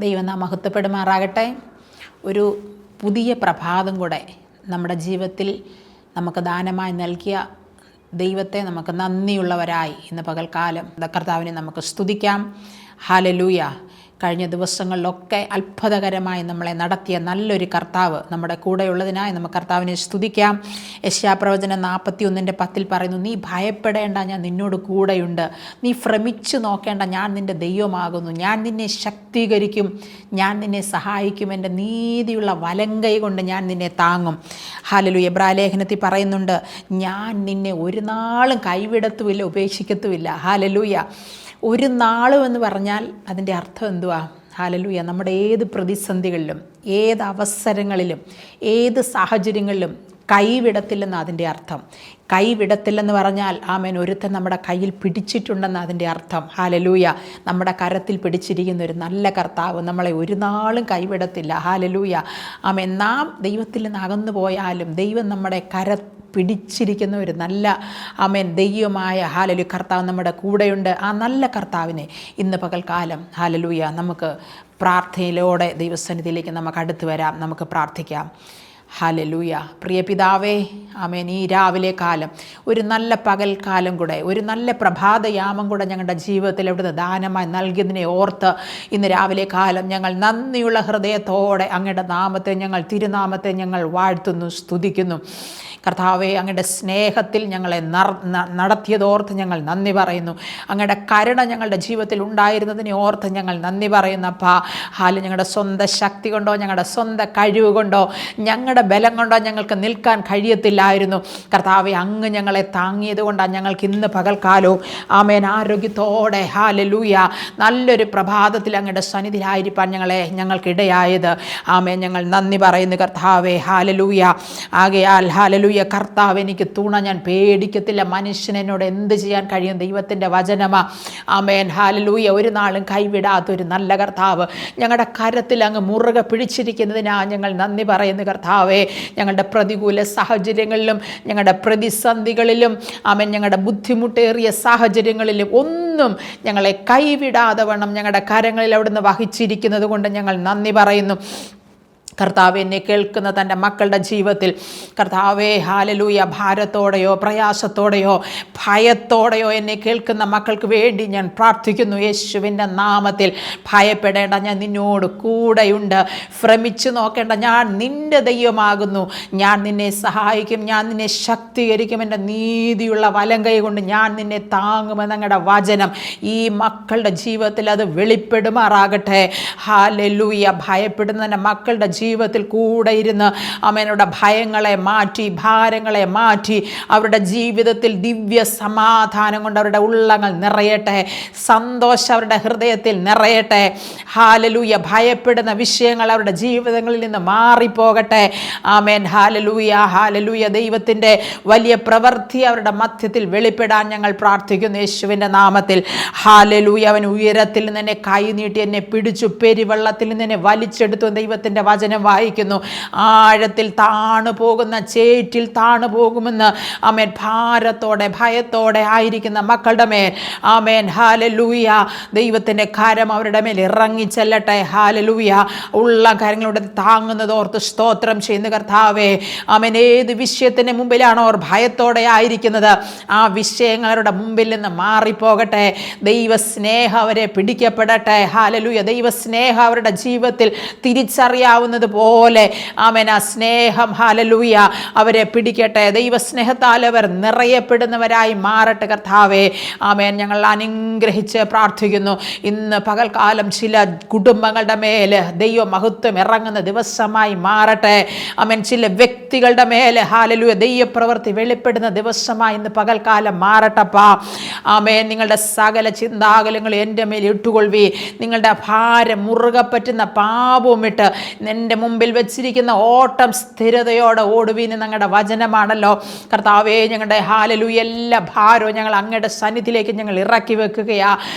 ദൈവം നാം മഹത്വപ്പെടുമാറാകട്ടെ. ഒരു പുതിയ പ്രഭാതം കൂടെ നമ്മുടെ ജീവിതത്തിൽ നമുക്ക് ദാനമായി നൽകിയ ദൈവത്തെ നമുക്ക് നന്ദിയുള്ളവരായി ഇന്ന് പകൽക്കാലം കർത്താവിനെ നമുക്ക് സ്തുതിക്കാം. ഹല്ലേലൂയ. കഴിഞ്ഞ ദിവസങ്ങളിലൊക്കെ അത്ഭുതകരമായി നമ്മളെ നടത്തിയ നല്ലൊരു കർത്താവ് നമ്മുടെ കൂടെയുള്ളതിനായി നമുക്ക് കർത്താവിനെ സ്തുതിക്കാം. യെശയ്യാപ്രവചനം 41:10 പറയുന്നു, നീ ഭയപ്പെടേണ്ട, ഞാൻ നിന്നോട് കൂടെയുണ്ട്. നീ ഭ്രമിച്ചു നോക്കേണ്ട, ഞാൻ നിൻ്റെ ദൈവമാകുന്നു. ഞാൻ നിന്നെ ശക്തീകരിക്കും, ഞാൻ നിന്നെ സഹായിക്കും. എൻ്റെ നീതിയുള്ള വലങ്കൈ കൊണ്ട് ഞാൻ നിന്നെ താങ്ങും. ഹല്ലേലൂയ. എബ്രായലേഖനത്തിൽ പറയുന്നുണ്ട്, ഞാൻ നിന്നെ ഒരു നാളും കൈവിടത്തുമില്ല, ഉപേക്ഷിക്കത്തുമില്ല. ഹല്ലേലൂയ. ഒരു നാളും എന്ന് പറഞ്ഞാൽ അതിൻ്റെ അർത്ഥം എന്തുവാ? ഹല്ലേലൂയ. നമ്മുടെ ഏത് പ്രതിസന്ധികളിലും, ഏത് അവസരങ്ങളിലും, ഏത് സാഹചര്യങ്ങളിലും കൈവിടത്തില്ലെന്ന് അതിൻ്റെ അർത്ഥം. കൈവിടത്തില്ലെന്ന് പറഞ്ഞാൽ ആമേൻ, ഒരുത്തൻ നമ്മുടെ കയ്യിൽ പിടിച്ചിട്ടുണ്ടെന്ന് അതിൻ്റെ അർത്ഥം. ഹല്ലേലൂയ. നമ്മുടെ കരത്തിൽ പിടിച്ചിരിക്കുന്ന ഒരു നല്ല കർത്താവ് നമ്മളെ ഒരു നാളും കൈവിടത്തില്ല. ഹല്ലേലൂയ. ആമേൻ. നാം ദൈവത്തിൽ നിന്ന് അകന്നു പോയാലും ദൈവം നമ്മുടെ പിടിച്ചിരിക്കുന്ന ഒരു നല്ല ആമേൻ ദൈവമായ ഹല്ലേലൂയ കർത്താവ് നമ്മുടെ കൂടെയുണ്ട്. ആ നല്ല കർത്താവിനെ ഇന്ന് പകൽക്കാലം ഹല്ലേലൂയ നമുക്ക് പ്രാർത്ഥനയിലൂടെ ദൈവസന്നിധിയിലേക്ക് നമുക്ക് അടുത്ത് വരാം. നമുക്ക് പ്രാർത്ഥിക്കാം. ഹല്ലേലൂയ. പ്രിയ പിതാവേ, ആമേൻ, ഈ രാവിലെ കാലം ഒരു നല്ല പകൽക്കാലം കൂടെ, ഒരു നല്ല പ്രഭാതയാമം കൂടെ ഞങ്ങളുടെ ജീവിതത്തിൽ അവിടുന്ന് ദാനമായി നൽകിയതിനെ ഓർത്ത് ഇന്ന് രാവിലെ കാലം ഞങ്ങൾ നന്ദിയുള്ള ഹൃദയത്തോടെ അങ്ങയുടെ നാമത്തെ, ഞങ്ങൾ തിരുനാമത്തെ ഞങ്ങൾ വാഴ്ത്തുന്നു, സ്തുതിക്കുന്നു. കർത്താവെ, അങ്ങയുടെ സ്നേഹത്തിൽ ഞങ്ങളെ നടത്തിയതോർത്ത് ഞങ്ങൾ നന്ദി പറയുന്നു. അങ്ങയുടെ കരുണ ഞങ്ങളുടെ ജീവിതത്തിൽ ഉണ്ടായിരുന്നതിനെ ഓർത്ത് ഞങ്ങൾ നന്ദി പറയുന്നപ്പാ. ഞങ്ങളുടെ സ്വന്തം ശക്തി കൊണ്ടോ, ഞങ്ങളുടെ സ്വന്തം കഴിവ് കൊണ്ടോ, ഞങ്ങളുടെ ബലം കൊണ്ടോ ഞങ്ങൾക്ക് നിൽക്കാൻ കഴിയത്തില്ലായിരുന്നു. കർത്താവെ, അങ്ങ് ഞങ്ങളെ താങ്ങിയത് കൊണ്ടാണ് ഞങ്ങൾക്ക് ഇന്ന് പകൽക്കാലവും ആമേൻ ആരോഗ്യത്തോടെ ഹല്ലേലൂയ നല്ലൊരു പ്രഭാതത്തിൽ അങ്ങയുടെ സന്നിധിയിലായിരിക്കാൻ ഞങ്ങൾക്കിടയായത്. ആമേൻ, ഞങ്ങൾ നന്ദി പറയുന്നു കർത്താവെ. ഹല്ലേലൂയ. ആകയാൽ ഹല്ലേലൂയ കർത്താവ് എനിക്ക് തുണ, ഞാൻ പേടിക്കത്തില്ല. മനുഷ്യൻ എന്നോട് എന്ത് ചെയ്യാൻ കഴിയും? ദൈവത്തിൻ്റെ വചനമാ. ആമേൻ. ഹല്ലേലൂയ. ഒരു നാളും കൈവിടാത്തൊരു നല്ല കർത്താവ് ഞങ്ങളുടെ കരത്തിൽ അങ്ങ് മുറുകെ പിടിച്ചിരിക്കുന്നതിനാ ഞങ്ങൾ നന്ദി പറയുന്നു കർത്താവേ. ഞങ്ങളുടെ പ്രതികൂല സാഹചര്യങ്ങളിലും, ഞങ്ങളുടെ പ്രതിസന്ധികളിലും, ആമേൻ, ഞങ്ങളുടെ ബുദ്ധിമുട്ടേറിയ സാഹചര്യങ്ങളിലും ഒന്നും ഞങ്ങളെ കൈവിടാതെ വണ്ണം ഞങ്ങളുടെ കരങ്ങളിൽ അവിടുന്ന് വഹിച്ചിരിക്കുന്നത് കൊണ്ട് ഞങ്ങൾ നന്ദി പറയുന്നു. കർത്താവ്, എന്നെ കേൾക്കുന്ന തൻ്റെ മക്കളുടെ ജീവിതത്തിൽ കർത്താവേ ഹല്ലേലൂയ ഭാരത്തോടെയോ, പ്രയാസത്തോടെയോ, ഭയത്തോടെയോ എന്നെ കേൾക്കുന്ന മക്കൾക്ക് വേണ്ടി ഞാൻ പ്രാർത്ഥിക്കുന്നു. യേശുവിൻ്റെ നാമത്തിൽ ഭയപ്പെടേണ്ട, ഞാൻ നിന്നോട് കൂടെയുണ്ട്. ഭ്രമിച്ചു നോക്കേണ്ട, ഞാൻ നിൻ്റെ ദൈവമാകുന്നു. ഞാൻ നിന്നെ സഹായിക്കും, ഞാൻ നിന്നെ ശക്തീകരിക്കും. എൻ്റെ നീതിയുള്ള വലങ്കൈ കൊണ്ട് ഞാൻ നിന്നെ താങ്ങുമെന്ന് അങ്ങയുടെ വചനം ഈ മക്കളുടെ ജീവിതത്തിൽ അത് വെളിപ്പെടുമാറാകട്ടെ. ഹല്ലേലൂയ. ഭയപ്പെടുന്ന മക്കളുടെ ജീവിതത്തിൽ കൂടെ ഇരുന്ന് അവരുടെ ഭയങ്ങളെ മാറ്റി, ഭാരങ്ങളെ മാറ്റി, അവരുടെ ജീവിതത്തിൽ ദിവ്യ സമാധാനം കൊണ്ട് അവരുടെ ഉള്ളങ്ങൾ നിറയട്ടെ. സന്തോഷം അവരുടെ ഹൃദയത്തിൽ നിറയട്ടെ. ഹല്ലേലൂയ. ഭയപ്പെടുന്ന വിഷയങ്ങൾ അവരുടെ ജീവിതങ്ങളിൽ നിന്ന് മാറിപ്പോകട്ടെ. ആമേൻ. ഹല്ലേലൂയ. ഹല്ലേലൂയ. ദൈവത്തിൻ്റെ വലിയ പ്രവൃത്തി അവരുടെ മധ്യത്തിൽ വെളിപ്പെടാൻ ഞങ്ങൾ പ്രാർത്ഥിക്കുന്നു യേശുവിൻ്റെ നാമത്തിൽ. ഹല്ലേലൂയ. അവൻ ഉയരത്തിൽ നിന്ന് എന്നെ കൈ നീട്ടി എന്നെ പിടിച്ചു, പെരുവെള്ളത്തിൽ നിന്ന് എന്നെ വലിച്ചെടുത്തു. ദൈവത്തിൻ്റെ വചനം വായിക്കുന്നു. ആഴത്തിൽ താണു പോകുന്ന, ചേറ്റിൽ താണു പോകുമെന്ന് ആമേൻ ഭാരത്തോടെ, ഭയത്തോടെ ആയിരിക്കുന്ന മക്കളുടെ മേൽ ആമേൻ ഹല്ലേലൂയ ദൈവത്തിൻ്റെ കരം അവരുടെ മേൽ ഇറങ്ങി ചെല്ലട്ടെ. ഹല്ലേലൂയ. ഉള്ള കാര്യങ്ങളോട് താങ്ങുന്നതോർത്ത് സ്തോത്രം ചെയ്യുന്ന കർത്താവേ. ആമേൻ. ഏത് വിഷയത്തിൻ്റെ മുമ്പിലാണോ അവർ ഭയത്തോടെ ആയിരിക്കുന്നത്, ആ വിഷയങ്ങളുടെ മുമ്പിൽ നിന്ന് മാറിപ്പോകട്ടെ. ദൈവസ്നേഹം അവരെ പിടിക്കപ്പെടട്ടെ. ഹല്ലേലൂയ. ദൈവസ്നേഹം അവരുടെ ജീവിതത്തിൽ തിരിച്ചറിയാവുന്നത് പോലെ ആമേൻ ആ സ്നേഹം ഹല്ലേലൂയ അവരെ പിടിക്കട്ടെ. ദൈവസ്നേഹത്താൽ അവർ നിറയപ്പെടുന്നവരായി മാറട്ടെ കർത്താവേ. ആമേൻ. ഞങ്ങൾ അനുഗ്രഹിച്ച് പ്രാർത്ഥിക്കുന്നു. ഇന്ന് പകൽക്കാലം ചില കുടുംബങ്ങളുടെ മേൽ ദൈവമഹത്വം ഇറങ്ങുന്ന ദിവസമായി മാറട്ടെ. ആമേൻ. ചില വ്യക്തികളുടെ മേൽ ഹല്ലേലൂയ ദൈവപ്രവൃത്തി വെളിപ്പെടുന്ന ദിവസമായി ഇന്ന് പകൽക്കാലം മാറട്ടപ്പാ. ആമേൻ. നിങ്ങളുടെ സകല ചിന്താകുലങ്ങളും എൻ്റെ മേൽ ഇട്ടുകൊള്ളുവി. നിങ്ങളുടെ ഭാരം മുറുകെ പറ്റുന്ന പാപവും ഇട്ട് എൻ്റെ എൻ്റെ മുമ്പിൽ വെച്ചിരിക്കുന്ന ഓട്ടം സ്ഥിരതയോടെ ഓടുവിന് ഞങ്ങളുടെ വചനമാണല്ലോ കർത്താവേ. ഞങ്ങളുടെ ഹാലലൂയ എല്ലാ ഭാരവും ഞങ്ങൾ അങ്ങയുടെ സന്നിധിയിലേക്ക് ഞങ്ങൾ ഇറക്കി വെക്കുകയാ.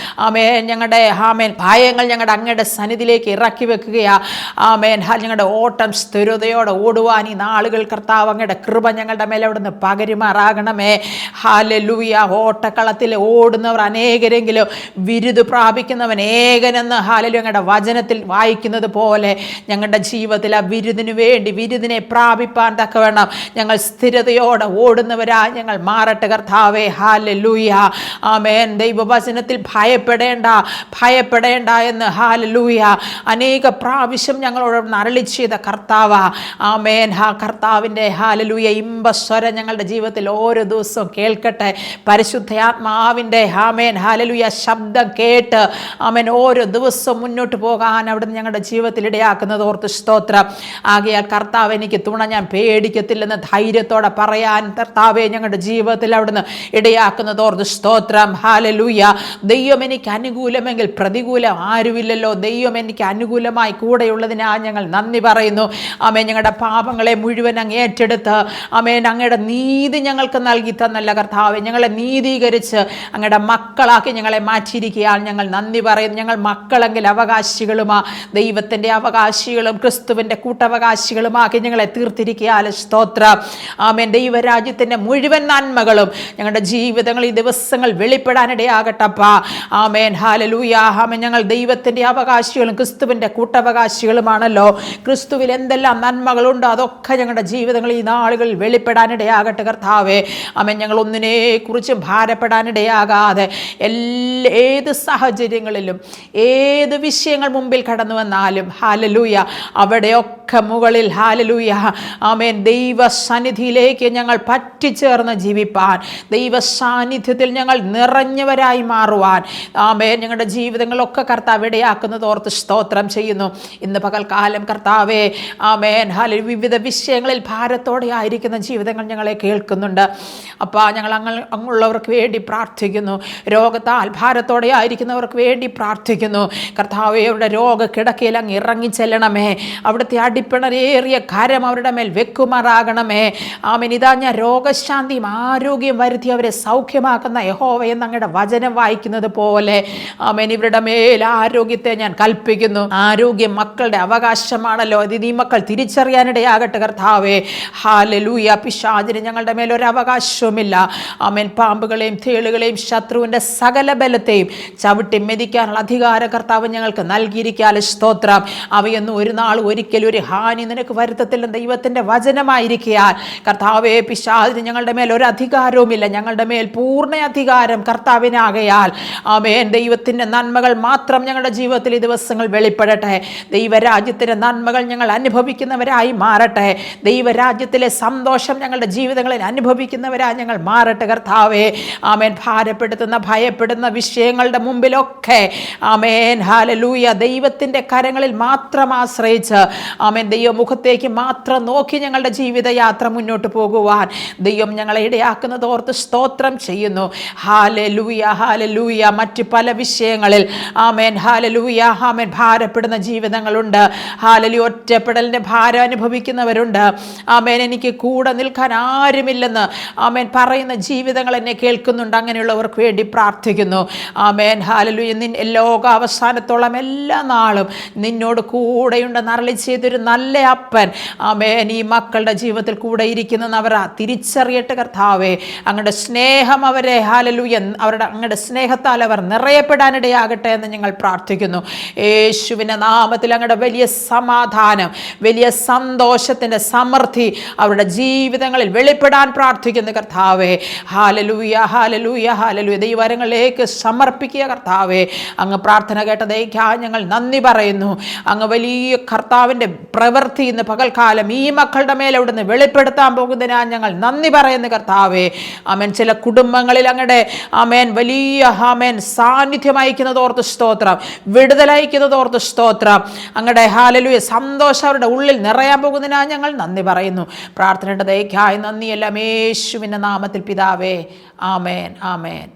ആമേൻ. ഞങ്ങളുടെ ഭയങ്ങൾ ഞങ്ങളുടെ അങ്ങയുടെ സന്നിധിയിലേക്ക് ഇറക്കി വെക്കുകയാ. ആമേൻ. ഞങ്ങളുടെ ഓട്ടം സ്ഥിരതയോടെ ഓടുവാൻ ഈ നാളുകൾ കർത്താവ് അങ്ങയുടെ കൃപ ഞങ്ങളുടെ മേലെ അവിടുന്ന് പകരുമാറാകണമേ. ഹാലലൂയ. ഓട്ടക്കളത്തിൽ ഓടുന്നവർ അനേകരെങ്കിലും വിരുദ് പ്രാപിക്കുന്നവൻ ഏകനെന്ന് ഹാലലൂയ ഞങ്ങളുടെ വചനത്തിൽ വായിക്കുന്നത് പോലെ ഞങ്ങളുടെ ജീവിതത്തിൽ ആ വിരുദിനെ പ്രാപിപ്പാൻ തക്കവണ്ണം ഞങ്ങൾ സ്ഥിരതയോടെ ഓടുന്നവരായി ഞങ്ങൾ മാറട്ടെ കർത്താവേ. ഹാലലൂയ. ആമേൻ. ദൈവവചനത്തിൽ ഭയപ്പെടേണ്ട എന്ന് ഹാലലൂയ അനേക പ്രാവശ്യം ഞങ്ങളോട് അരുളി ചെയ്ത കർത്താവ്. ആമേൻ. കർത്താവിൻ്റെ ഹാലലൂയ ഇമ്പസ്വരം ഞങ്ങളുടെ ജീവിതത്തിൽ ഓരോ ദിവസവും കേൾക്കട്ടെ. പരിശുദ്ധാത്മാവിൻ്റെ ആമേൻ ഹാലലൂയ ശബ്ദം കേട്ട് ആമേൻ ഓരോ ദിവസവും മുന്നോട്ട് പോകാൻ അവിടുന്ന് ഞങ്ങളുടെ ജീവിതത്തിൽ ഇടയാക്കുന്നത് ഓർത്ത് സ്തോത്രം. ആകയാൽ കർത്താവ് എനിക്ക് തുണ, ഞാൻ പേടിക്കത്തില്ലെന്ന് ധൈര്യത്തോടെ പറയാൻ കർത്താവെ ഞങ്ങളുടെ ജീവിതത്തിൽ അവിടുന്ന് ഇടയാക്കുന്നത് ഓർത്ത് സ്തോത്രം. ഹാലലൂയ. ദൈവം എനിക്ക് അനുകൂലമെങ്കിൽ പ്രതികൂലം ആരുമില്ലല്ലോ. ദൈവം എനിക്ക് അനുകൂലമായി കൂടെയുള്ളതിനാ ഞങ്ങൾ നന്ദി പറയുന്നു. ആമേൻ. ഞങ്ങളുടെ പാപങ്ങളെ മുഴുവൻ അങ്ങ് ഏറ്റെടുത്ത് ആമേൻ അങ്ങയുടെ നീതി ഞങ്ങൾക്ക് നൽകി തന്നല്ല കർത്താവെ. ഞങ്ങളെ നീതീകരിച്ച് അങ്ങയുടെ മക്കളാക്കി ഞങ്ങളെ മാറ്റിയിരിക്കുകയാണ് ഞങ്ങൾ നന്ദി പറയുന്നു. ഞങ്ങൾ മക്കളെങ്കിൽ അവകാശികളുമാ, ദൈവത്തിൻ്റെ അവകാശികളും ക്രിസ്തുവിൻ്റെ കൂട്ടവകാശികളുമാക്കി ഞങ്ങളെ തീർത്തിരിക്കുകയാൽ സ്തോത്രം. ആമേൻ. ദൈവരാജ്യത്തിൻ്റെ മുഴുവൻ നന്മകളും ഞങ്ങളുടെ ജീവിതങ്ങളിൽ ഈ ദിവസങ്ങൾ വെളിപ്പെടാനിടയാകട്ടപ്പാ. ആമേൻ. ഹാലലൂയ. ആമേൻ. ഞങ്ങൾ ദൈവത്തിൻ്റെ അവകാശികളും ക്രിസ്തുവിൻ്റെ കൂട്ടവകാശികളുമാണല്ലോ. ക്രിസ്തുവിൽ എന്തെല്ലാം നന്മകളുണ്ടോ അതൊക്കെ ഞങ്ങളുടെ ജീവിതങ്ങളിൽ ഈ നാളുകളിൽ വെളിപ്പെടാനിടയാകട്ടെ കർത്താവേ. ആമേൻ. ഞങ്ങൾ ഒന്നിനെക്കുറിച്ചും ഭാരപ്പെടാനിടയാകാതെ ഏത് സാഹചര്യങ്ങളിലും ഏത് വിഷയങ്ങൾ മുമ്പിൽ കടന്നു വന്നാലും ഹാലലൂയ അവിടെയൊക്കെ മുകളിൽ ഹാലലൂയ ആമേൻ ദൈവ സന്നിധിയിലേക്ക് ഞങ്ങൾ പറ്റിച്ചേർന്ന് ജീവിപ്പാൻ, ദൈവ സാന്നിധ്യത്തിൽ ഞങ്ങൾ നിറഞ്ഞവരായി മാറുവാൻ ആമേൻ ഞങ്ങളുടെ ജീവിതങ്ങളൊക്കെ കർത്താവ് ഇടയാക്കുന്നത് ഓർത്ത് സ്തോത്രം ചെയ്യുന്നു. ഇന്ന് പകൽക്കാലം കർത്താവേ ആമേൻ ഹാലലൂയ വിവിധ വിഷയങ്ങളിൽ ഭാരത്തോടെ ആയിരിക്കുന്ന ജീവിതങ്ങൾ ഞങ്ങളെ കേൾക്കുന്നുണ്ട്. അപ്പോൾ ഞങ്ങൾ അങ്ങുള്ളവർക്ക് വേണ്ടി പ്രാർത്ഥിക്കുന്നു. രോഗത്താൽ ഭാരത്തോടെ ആയിരിക്കുന്നവർക്ക് വേണ്ടി പ്രാർത്ഥിക്കുന്നു. കർത്താവേ അവരുടെ രോഗക്കിടക്കയിൽ അങ്ങ് ഇറങ്ങിച്ചെല്ലണമേ. അവിടുത്തെ അടിപ്പിണരേറിയ കരം അവരുടെ മേൽ വെക്കുമാറാകണമേ. ആമേൻ. ഇതാ ഞാൻ രോഗശാന്തിയും ആരോഗ്യം വരുത്തി അവരെ സൗഖ്യമാക്കുന്ന യഹോവ എന്ന് അങ്ങയുടെ വചനം വായിക്കുന്നത് പോലെ ആമേൻ ഇവരുടെ മേൽ ആരോഗ്യത്തെ ഞാൻ കൽപ്പിക്കുന്നു. ആരോഗ്യം മക്കളുടെ അവകാശമാണല്ലോ. ഇത് ഈ മക്കൾ തിരിച്ചറിയാനിടയാകട്ടെ കർത്താവേ. ഹാലലൂയ. പിശാചിന് ഞങ്ങളുടെ മേലൊരു അവകാശവുമില്ല. ആമേൻ. പാമ്പുകളെയും തേളുകളെയും ശത്രുവിൻ്റെ സകല ബലത്തെയും ചവിട്ടി മെതിക്കാനുള്ള അധികാരം കർത്താവ് ഞങ്ങൾക്ക് നൽകിയിരിക്കാൻ സ്തോത്രം. അവയൊന്നും ഒരു നാൾ ഒരിക്കലും ഒരു ഹാനി നിനക്ക് വരുത്തത്തില്ല ദൈവത്തിൻ്റെ വചനമായിരിക്കാൻ കർത്താവേ. പിശാചിന് ഞങ്ങളുടെ മേൽ ഒരു അധികാരവുമില്ല. ഞങ്ങളുടെ മേൽ പൂർണ്ണ അധികാരം കർത്താവിനാകയാൽ ആമേൻ ദൈവത്തിൻ്റെ നന്മകൾ മാത്രം ഞങ്ങളുടെ ജീവിതത്തിൽ ഈ ദിവസങ്ങൾ വെളിപ്പെടട്ടെ. ദൈവരാജ്യത്തിൻ്റെ നന്മകൾ ഞങ്ങൾ അനുഭവിക്കുന്നവരായി മാറട്ടെ. ദൈവരാജ്യത്തിലെ സന്തോഷം ഞങ്ങളുടെ ജീവിതങ്ങളിൽ അനുഭവിക്കുന്നവരായി ഞങ്ങൾ മാറട്ടെ കർത്താവേ. ആമേൻ. ഭാരപ്പെടുത്തുന്ന ഭയപ്പെടുന്ന വിഷയങ്ങളുടെ മുമ്പിലൊക്കെ ആമേൻ ഹാലലൂയ ദൈവത്തിൻ്റെ കരങ്ങളിൽ മാത്രം ആശ്രയിച്ച് ആമേൻ ദൈവമുഖത്തേക്ക് മാത്രം നോക്കി ഞങ്ങളുടെ ജീവിതയാത്ര മുന്നോട്ട് പോകുവാൻ ദൈവം ഞങ്ങളെ ഇടയാക്കുന്നത് ഓർത്ത് സ്തോത്രം ചെയ്യുന്നു. Hallelujah hallelujah. മറ്റ് പല വിഷയങ്ങളിൽ ആമേൻ ഹാലലൂയ ആമേൻ ഭാരപ്പെടുന്ന ജീവിതങ്ങളുണ്ട്. ഹാലലൂയ. ഒറ്റപ്പെടലിൻ്റെ ഭാരം അനുഭവിക്കുന്നവരുണ്ട്. ആമേൻ. എനിക്ക് കൂടെ നിൽക്കാൻ ആരുമില്ലെന്ന് ആമേൻ പറയുന്ന ജീവിതങ്ങൾ എന്നെ കേൾക്കുന്നുണ്ട്. അങ്ങനെയുള്ളവർക്ക് വേണ്ടി പ്രാർത്ഥിക്കുന്നു. ആമേൻ ഹാലലൂയ. ലോകാവസാനത്തോളം എല്ലാ നാളും നിന്നോട് കൂടെയുണ്ടെന്ന് അരുളി ചെയ്തൊരു നല്ല അപ്പൻ ആമേൻ ഈ മക്കളുടെ ജീവിതത്തിൽ കൂടെ ഇരിക്കുന്ന അവർ തിരിച്ചറിയട്ടെ കർത്താവേ. അങ്ങയുടെ സ്നേഹം അവരെ ഹാലലൂയ അങ്ങയുടെ സ്നേഹത്താൽ അവർ നിറയപ്പെടാനിടയാകട്ടെ എന്ന് ഞങ്ങൾ പ്രാർത്ഥിക്കുന്നു. യേശുവിൻ്റെ നാമത്തിൽ അങ്ങയുടെ വലിയ സമാധാനം, വലിയ സന്തോഷത്തിൻ്റെ സമൃദ്ധി അവരുടെ ജീവിതങ്ങളിൽ വെളിപ്പെടാൻ പ്രാർത്ഥിക്കുന്നു കർത്താവേ. Hallelujah hallelujah hallelujah. ദൈവകരങ്ങളിലേക്ക് സമർപ്പിക്കുക കർത്താവേ. അങ്ങ് പ്രാർത്ഥന കേട്ടതേക്കായി ഞങ്ങൾ നന്ദി പറയുന്നു. അങ്ങ് വലിയ കർത്താവിൻ്റെ പ്രവൃത്തി ഇന്ന് പകൽക്കാലം ഈ മക്കളുടെ മേലെ അവിടുന്ന് വെളിപ്പെടുത്താൻ പോകുന്നതിനാ ഞങ്ങൾ നന്ദി പറയുന്നു കർത്താവേ. ആമേൻ. ചില കുടുംബങ്ങളിൽ അങ്ങയുടെ ആമേൻ വലിയ ആമേൻ സാന്നിധ്യം അയക്കുന്നത് ഓർത്ത് സ്തോത്രം, വിടുതലയക്കുന്നത് ഓർത്ത് സ്തോത്രം. അങ്ങയുടെ ഹാലലൂയ സന്തോഷം അവരുടെ ഉള്ളിൽ നിറയാൻ പോകുന്നതിനാ ഞങ്ങൾ നന്ദി പറയുന്നു. പ്രാർത്ഥനയുടെ ദയക്കായി നന്ദിയെല്ലാം യേശുവിൻ്റെ നാമത്തിൽ പിതാവേ. ആമേൻ ആമേൻ.